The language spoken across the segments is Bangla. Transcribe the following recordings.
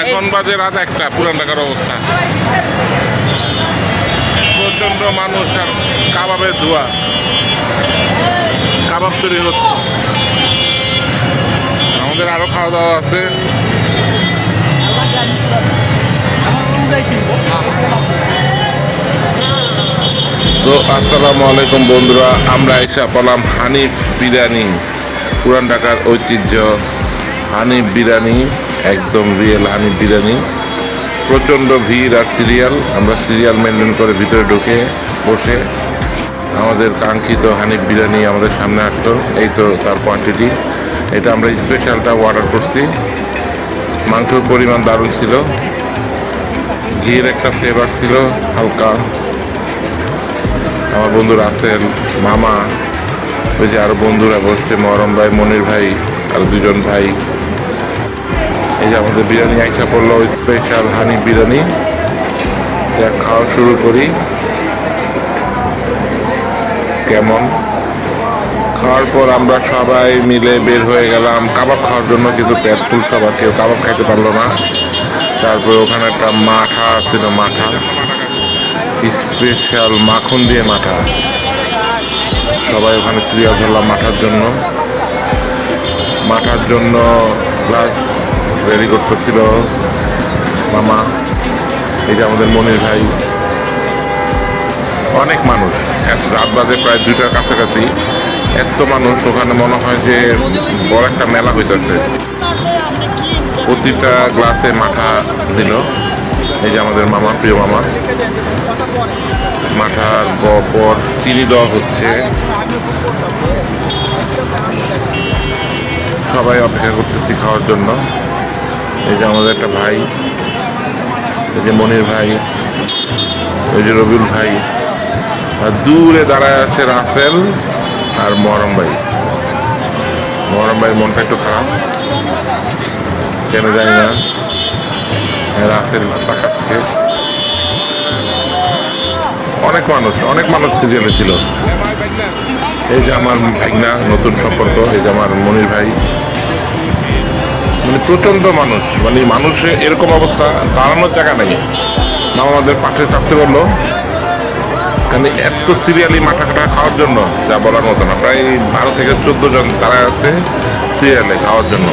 এখন বাজে রাত 1টা, পুরান ঢাকার অবস্থা। প্রচন্ড মানুষ আর কাবাবের ধোয়া, কাবাব তৈরি হচ্ছে। আমাদের আরো খাওয়া দাওয়া আছে। তো আসসালামু আলাইকুম বন্ধুরা, আমরা এসে পেলাম হানিফ বিরিয়ানি, পুরান ঢাকার ঐতিহ্য হানিফ বিরিয়ানি, একদম রিয়েল হানিফ বিরিয়ানি। প্রচণ্ড ভিড় আর সিরিয়াল, আমরা সিরিয়াল মেনটেন করে ভিতরে ঢুকে বসে আমাদের কাঙ্ক্ষিত হানিফ বিরিয়ানি আমাদের সামনে আসলো। এই তো তার কোয়ান্টিটি, এটা আমরা স্পেশালটা অর্ডার করছি। মাংসের পরিমাণ দারুণ ছিল, ঘির একটা ফ্লেভার ছিল হালকা। আমার বন্ধু রাসেল, মামা, ওই যে আরো বন্ধুরা বসছে, মরম ভাই, মনির ভাই, আর দুজন ভাই। এই যে আমাদের বিরিয়ানি আইসা পড়লো, স্পেশাল হানি বিরিয়ানি। খাওয়া শুরু করি। কেমন খাওয়ার পর আমরা সবাই মিলে বের হয়ে গেলাম কাবাব খাওয়ার জন্য, কিন্তু পেট ফুল, সবার কেউ কাবাব খাইতে পারলো না। তারপরে ওখানে একটা মাঠা ছিল, মাঠা স্পেশাল মাখন দিয়ে মাঠা। সবাই ওখানে সিরিয়াল ধরলাম মাঠার জন্য গ্লাস রেডি করতেছিল মামা। এই যে আমাদের মনির ভাই। অনেক মানুষ, রাত বাজে প্রায় 2টার কাছাকাছি। এত মানুষ, ওখানে মনে হয় যে বড় একটা মেলা হইতেছে। প্রতিটা গ্লাসে মাঠা দিল। এই যে আমাদের মামা, প্রিয় মামা। মাঠার পর চিনি দেওয়া হচ্ছে। সবাই অপেক্ষা করতেছি খাওয়ার জন্য। এই যে আমাদের একটা ভাই, এই যে মনির ভাই, ওই যে রবিউল ভাই, আর দূরে দাঁড়ায় আছে রাসেল আর মহরম ভাই। মহরম ভাইয়ের মনটা একটু খারাপ, কেন জানি না। রাসেল তাকাচ্ছে। অনেক মানুষ সিরিয়ালে ছিল। এই যে আমার ভাইনা, নতুন সম্পর্ক, এই যে আমার মনির ভাই। মানে প্রচন্ড মানুষ, মানে মানুষে এরকম অবস্থা, দাঁড়ানোর জায়গা নেই। আমাদের পাশে থাকতে বললো, কারণ এত সিরিয়ালি মাথা কাটা খাওয়ার জন্য যা বলার মতো না। প্রায় 12 থেকে 14 জন তারা আছে সিরিয়ালে খাওয়ার জন্য।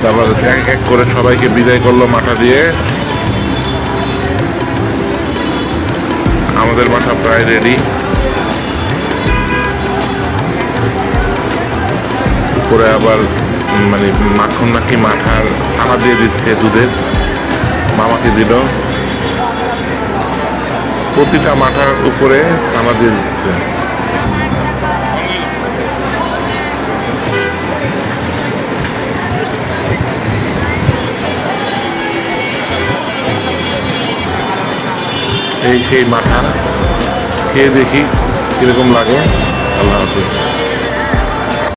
তারপর এক এক করে সবাইকে বিদায় করলো মাথা দিয়ে। আমাদের মাথা প্রায় রেডি। উপরে আবার মানে মাখন নাকি মাঠার ছানা দিয়ে দিচ্ছে, দুধের। মামাকে দিল, প্রতিটা মাথার উপরে ছানা দিয়ে দিচ্ছে। এই সেই মাথা, খেয়ে দেখি কিরকম লাগে। আল্লাহ হাফিজ।